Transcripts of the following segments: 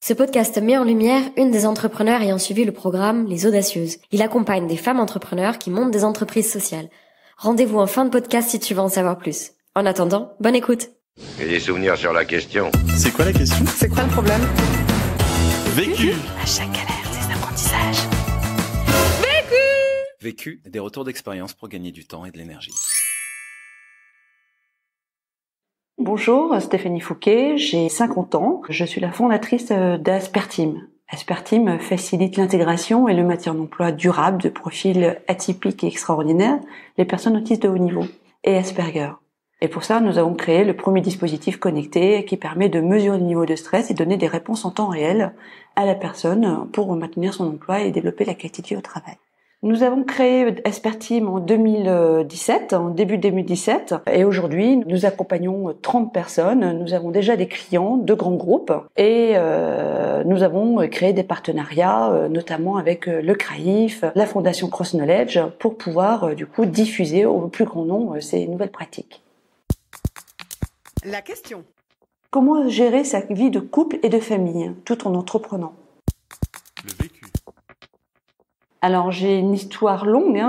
Ce podcast met en lumière une des entrepreneurs ayant suivi le programme Les Audacieuses. Il accompagne des femmes entrepreneurs qui montent des entreprises sociales. Rendez-vous en fin de podcast si tu veux en savoir plus. En attendant, bonne écoute. J'ai des souvenirs sur la question. C'est quoi la question? C'est quoi le problème? Vécu. À chaque galère, des apprentissages. Vécu, des retours d'expérience pour gagner du temps et de l'énergie. Bonjour, Stéphanie Fouquet, j'ai 50 ans. Je suis la fondatrice d'Asperteam. Asperteam facilite l'intégration et le maintien d'emploi durable de profils atypiques et extraordinaires, les personnes autistes de haut niveau et Asperger. Et pour ça, nous avons créé le premier dispositif connecté qui permet de mesurer le niveau de stress et donner des réponses en temps réel à la personne pour maintenir son emploi et développer la qualité de vie au travail. Nous avons créé Asperteam en début 2017, et aujourd'hui, nous accompagnons 30 personnes. Nous avons déjà des clients de grands groupes et nous avons créé des partenariats, notamment avec le CRAIF, la Fondation Cross Knowledge, pour pouvoir diffuser au plus grand nombre ces nouvelles pratiques. La question. Comment gérer sa vie de couple et de famille, tout en entreprenant? Le vécu. Alors j'ai une histoire longue,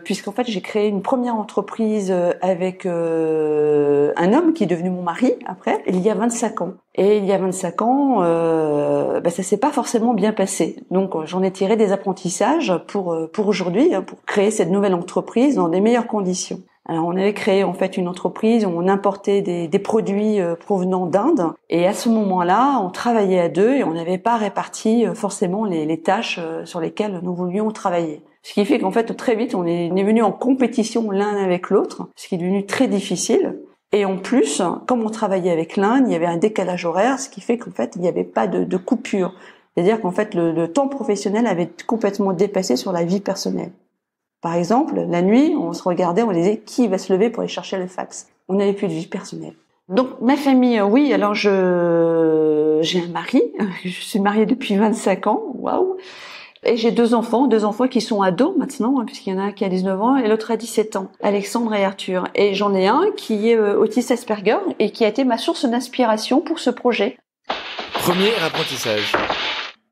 puisqu'en fait j'ai créé une première entreprise avec un homme qui est devenu mon mari après, il y a 25 ans. Et il y a 25 ans, ça s'est pas forcément bien passé. Donc j'en ai tiré des apprentissages pour aujourd'hui, pour créer cette nouvelle entreprise dans des meilleures conditions. Alors on avait créé en fait une entreprise où on importait des produits provenant d'Inde, et à ce moment-là on travaillait à deux et on n'avait pas réparti forcément les tâches sur lesquelles nous voulions travailler. Ce qui fait qu'en fait très vite on est venu en compétition l'un avec l'autre, ce qui est devenu très difficile. Et en plus, comme on travaillait avec l'Inde, il y avait un décalage horaire, ce qui fait qu'en fait il n'y avait pas de coupure. C'est-à-dire qu'en fait le temps professionnel avait complètement dépassé sur la vie personnelle. Par exemple, la nuit, on se regardait, on disait qui va se lever pour aller chercher le fax. On n'avait plus de vie personnelle. Donc ma famille, oui, alors j'ai un mari, je suis mariée depuis 25 ans, waouh. Et j'ai deux enfants qui sont ados maintenant, puisqu'il y en a un qui a 19 ans et l'autre a 17 ans, Alexandre et Arthur. Et j'en ai un qui est autiste Asperger et qui a été ma source d'inspiration pour ce projet. Premier apprentissage.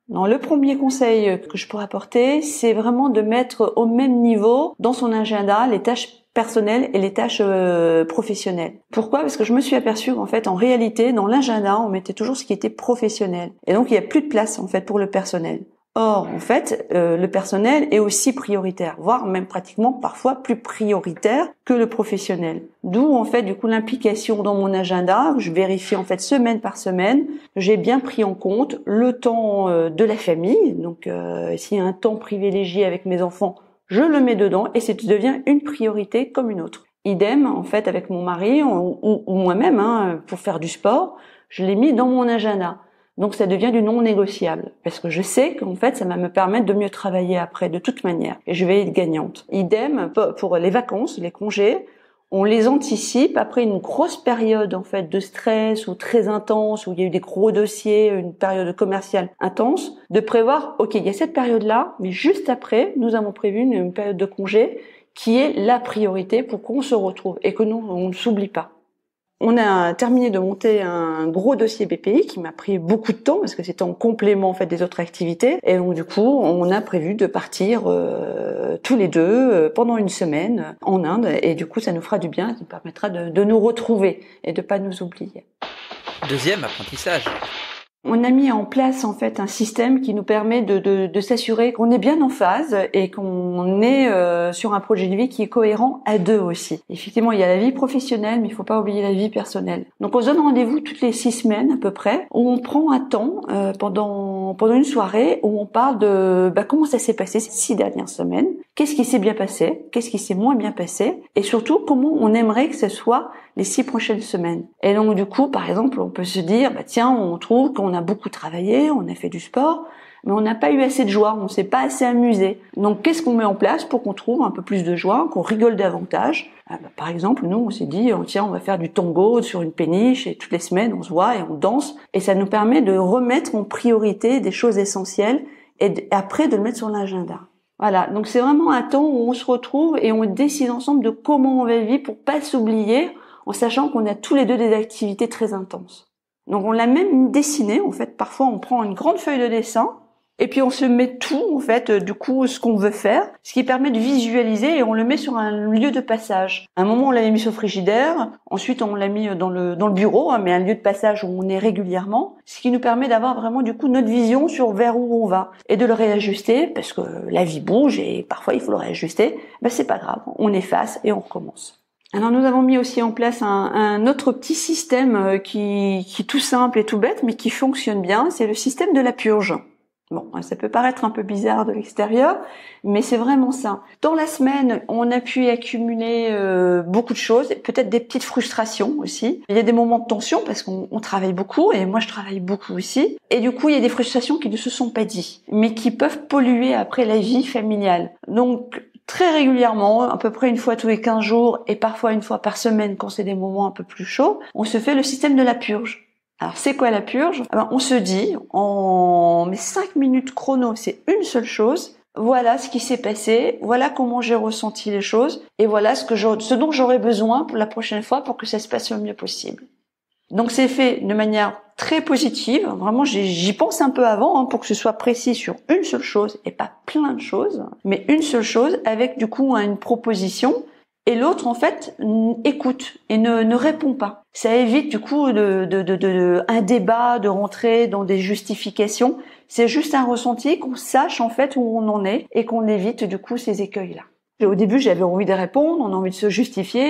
Non, le premier conseil que je pourrais apporter, c'est vraiment de mettre au même niveau dans son agenda les tâches personnelles et les tâches professionnelles. Pourquoi? Parce que je me suis aperçue qu'en fait, en réalité, dans l'agenda, on mettait toujours ce qui était professionnel. Et donc, il n'y a plus de place en fait pour le personnel. Or, en fait, le personnel est aussi prioritaire, voire même pratiquement parfois plus prioritaire que le professionnel. D'où, en fait, l'implication dans mon agenda. Je vérifie, en fait, semaine par semaine. J'ai bien pris en compte le temps de la famille. Donc, s'il y a un temps privilégié avec mes enfants, je le mets dedans et ça devient une priorité comme une autre. Idem, en fait, avec mon mari ou moi-même, pour faire du sport, je l'ai mis dans mon agenda. Donc ça devient du non négociable, parce que je sais qu'en fait ça va me permettre de mieux travailler après de toute manière, et je vais être gagnante. Idem pour les vacances, les congés, on les anticipe après une grosse période en fait de stress ou très intense, où il y a eu des gros dossiers, une période commerciale intense, de prévoir, ok, il y a cette période-là, mais juste après, nous avons prévu une période de congé qui est la priorité pour qu'on se retrouve et que nous, on ne s'oublie pas. On a terminé de monter un gros dossier BPI qui m'a pris beaucoup de temps parce que c'était en complément en fait des autres activités, et donc du coup on a prévu de partir tous les deux pendant une semaine en Inde, et du coup ça nous fera du bien, ça nous permettra de nous retrouver et de pas nous oublier. Deuxième apprentissage. On a mis en place en fait un système qui nous permet de s'assurer qu'on est bien en phase et qu'on est sur un projet de vie qui est cohérent à deux aussi. Effectivement, il y a la vie professionnelle, mais il faut pas oublier la vie personnelle. Donc on se donne rendez-vous toutes les 6 semaines à peu près, où on prend un temps pendant une soirée où on parle de comment ça s'est passé ces 6 dernières semaines, qu'est-ce qui s'est bien passé, qu'est-ce qui s'est moins bien passé, et surtout comment on aimerait que ce soit les 6 prochaines semaines. Et donc du coup, par exemple, on peut se dire tiens, on trouve qu'on a beaucoup travaillé, on a fait du sport, mais on n'a pas eu assez de joie, on s'est pas assez amusé. Donc qu'est-ce qu'on met en place pour qu'on trouve un peu plus de joie, qu'on rigole davantage? Par exemple, nous on s'est dit tiens, on va faire du tango sur une péniche, et toutes les semaines on se voit et on danse, et ça nous permet de remettre en priorité des choses essentielles et après de le mettre sur l'agenda. Voilà, donc c'est vraiment un temps où on se retrouve et on décide ensemble de comment on va vivre pour pas s'oublier, en sachant qu'on a tous les deux des activités très intenses. Donc on l'a même dessiné, en fait. Parfois on prend une grande feuille de dessin et puis on se met tout, en fait, du coup, ce qu'on veut faire, ce qui permet de visualiser et on le met sur un lieu de passage. À un moment on l'avait mis sur le frigidaire, ensuite on l'a mis dans le bureau, mais un lieu de passage où on est régulièrement, ce qui nous permet d'avoir vraiment du coup notre vision sur vers où on va et de le réajuster parce que la vie bouge et parfois il faut le réajuster. C'est pas grave, on efface et on recommence. Alors nous avons mis aussi en place un autre petit système qui est tout simple et tout bête mais qui fonctionne bien, c'est le système de la purge. Bon, ça peut paraître un peu bizarre de l'extérieur, mais c'est vraiment ça. Dans la semaine, on a pu accumuler beaucoup de choses, peut-être des petites frustrations aussi. Il y a des moments de tension parce qu'on travaille beaucoup et moi je travaille beaucoup aussi. Et du coup, il y a des frustrations qui ne se sont pas dites, mais qui peuvent polluer après la vie familiale. Donc très régulièrement, à peu près une fois tous les 15 jours et parfois une fois par semaine quand c'est des moments un peu plus chauds, on se fait le système de la purge. Alors c'est quoi la purge ? On se dit, en 5 minutes chrono, c'est une seule chose, voilà ce qui s'est passé, voilà comment j'ai ressenti les choses et voilà ce dont j'aurais besoin pour la prochaine fois pour que ça se passe le mieux possible. Donc c'est fait de manière très positive, vraiment j'y pense un peu avant pour que ce soit précis sur une seule chose et pas plein de choses, mais une seule chose avec du coup une proposition et l'autre en fait écoute et ne répond pas. Ça évite du coup un débat, de rentrer dans des justifications, c'est juste un ressenti qu'on sache en fait où on en est et qu'on évite du coup ces écueils-là. Au début, j'avais envie de répondre, on a envie de se justifier,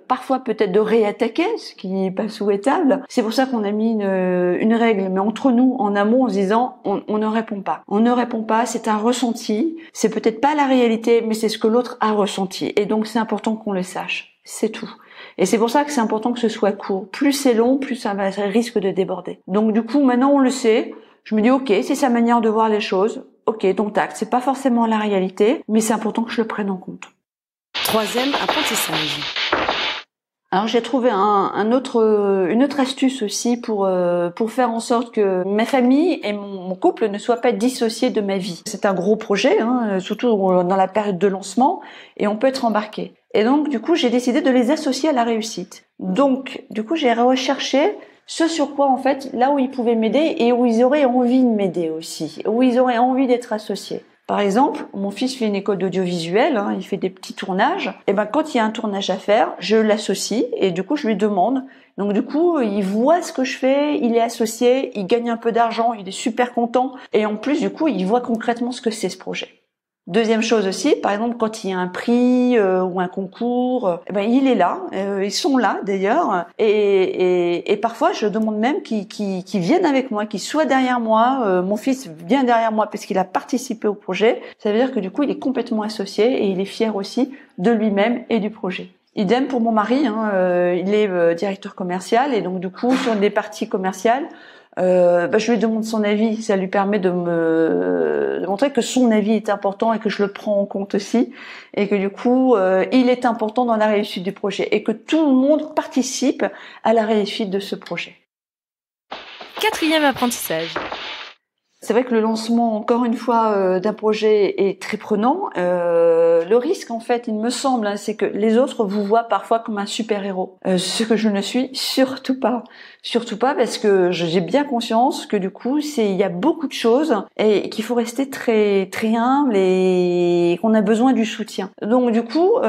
parfois peut-être de réattaquer, ce qui n'est pas souhaitable. C'est pour ça qu'on a mis une règle, mais entre nous, en amont, en se disant, on ne répond pas. On ne répond pas, c'est un ressenti, c'est peut-être pas la réalité, mais c'est ce que l'autre a ressenti. Et donc, c'est important qu'on le sache. C'est tout. Et c'est pour ça que c'est important que ce soit court. Plus c'est long, plus ça risque de déborder. Donc du coup, maintenant on le sait. Je me dis, ok, c'est sa manière de voir les choses. Ok, donc tac, c'est pas forcément la réalité, mais c'est important que je le prenne en compte. Troisième apprentissage. Alors j'ai trouvé une autre astuce aussi pour faire en sorte que ma famille et mon couple ne soient pas dissociés de ma vie. C'est un gros projet, surtout dans la période de lancement, et on peut être embarqué. Et donc du coup j'ai décidé de les associer à la réussite. Donc du coup j'ai recherché ce sur quoi en fait, là où ils pouvaient m'aider et où ils auraient envie de m'aider aussi, où ils auraient envie d'être associés. Par exemple, mon fils fait une école d'audiovisuel, il fait des petits tournages. Et quand il y a un tournage à faire, je l'associe et du coup je lui demande. Donc du coup, il voit ce que je fais, il est associé, il gagne un peu d'argent, il est super content et en plus du coup, il voit concrètement ce que c'est ce projet. Deuxième chose aussi, par exemple, quand il y a un prix ou un concours, il est là, ils sont là d'ailleurs, et parfois je demande même qu'ils viennent avec moi, qu'ils soient derrière moi. Mon fils vient derrière moi parce qu'il a participé au projet. Ça veut dire que du coup, il est complètement associé et il est fier aussi de lui-même et du projet. Idem pour mon mari, il est directeur commercial et donc du coup sur des parties commerciales. Je lui demande son avis, ça lui permet de montrer que son avis est important et que je le prends en compte aussi et que du coup il est important dans la réussite du projet et que tout le monde participe à la réussite de ce projet. Quatrième apprentissage. C'est vrai que le lancement, encore une fois, d'un projet est très prenant. Le risque, en fait, il me semble, c'est que les autres vous voient parfois comme un super-héros. Ce que je ne suis surtout pas. Surtout pas parce que j'ai bien conscience que du coup, il y a beaucoup de choses et qu'il faut rester très, très humble et qu'on a besoin du soutien. Donc du coup,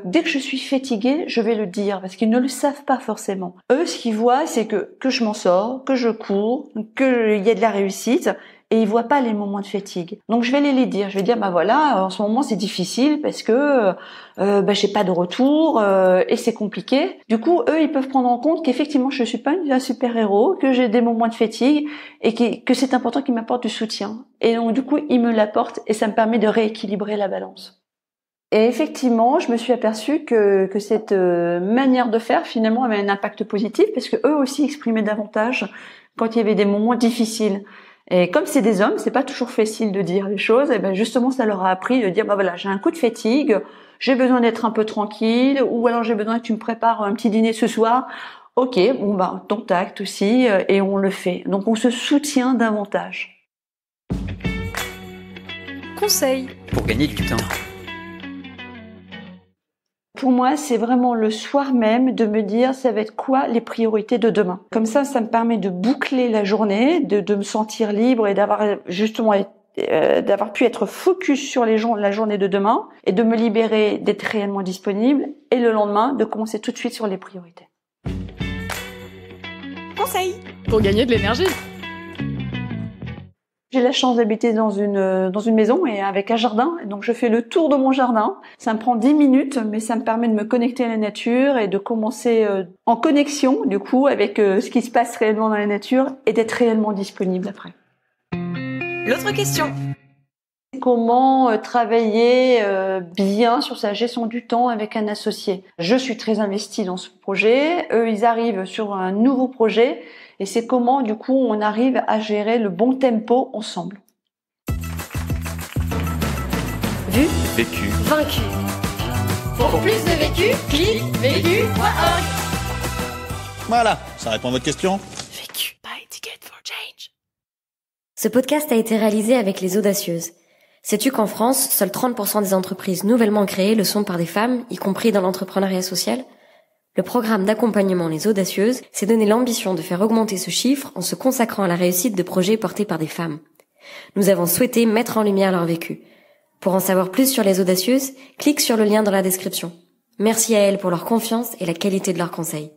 dès que je suis fatiguée, je vais le dire parce qu'ils ne le savent pas forcément. Eux, ce qu'ils voient, c'est que je m'en sors, que je cours, qu'il y a de la réussite. Et ils voient pas les moments de fatigue. Donc je vais les dire. Je vais dire voilà, en ce moment c'est difficile parce que j'ai pas de retour et c'est compliqué. Du coup, eux ils peuvent prendre en compte qu'effectivement je suis pas un super-héros, que j'ai des moments de fatigue et que c'est important qu'ils m'apportent du soutien. Et donc du coup, ils me l'apportent et ça me permet de rééquilibrer la balance. Et effectivement, je me suis aperçue que cette manière de faire finalement avait un impact positif parce que eux aussi exprimaient davantage quand il y avait des moments difficiles. Et comme c'est des hommes, c'est pas toujours facile de dire les choses. Et justement, ça leur a appris de dire voilà, j'ai un coup de fatigue, j'ai besoin d'être un peu tranquille, ou alors j'ai besoin que tu me prépares un petit dîner ce soir. Ok, ton tact aussi, et on le fait. Donc on se soutient davantage. Conseil pour gagner du temps. Pour moi, c'est vraiment le soir même de me dire ça va être quoi les priorités de demain. Comme ça me permet de boucler la journée, de me sentir libre et d'avoir justement d'avoir pu être focus sur la journée de demain et de me libérer, d'être réellement disponible et le lendemain de commencer tout de suite sur les priorités. Conseil pour gagner de l'énergie. J'ai la chance d'habiter dans une maison et avec un jardin, donc je fais le tour de mon jardin. Ça me prend 10 minutes, mais ça me permet de me connecter à la nature et de commencer en connexion, du coup, avec ce qui se passe réellement dans la nature et d'être réellement disponible après. L'autre question. Comment travailler bien sur sa gestion du temps avec un associé. Je suis très investie dans ce projet, eux ils arrivent sur un nouveau projet et c'est comment du coup on arrive à gérer le bon tempo ensemble. Vu, Vécu. vaincu. Pour plus de vécu, clique vécu.org. Voilà, ça répond à votre question. Vécu. Buy ticket for change. Ce podcast a été réalisé avec les Audacieuses. Sais-tu qu'en France, seuls 30% des entreprises nouvellement créées le sont par des femmes, y compris dans l'entrepreneuriat social ? Le programme d'accompagnement Les Audacieuses s'est donné l'ambition de faire augmenter ce chiffre en se consacrant à la réussite de projets portés par des femmes. Nous avons souhaité mettre en lumière leur vécu. Pour en savoir plus sur Les Audacieuses, clique sur le lien dans la description. Merci à elles pour leur confiance et la qualité de leurs conseils.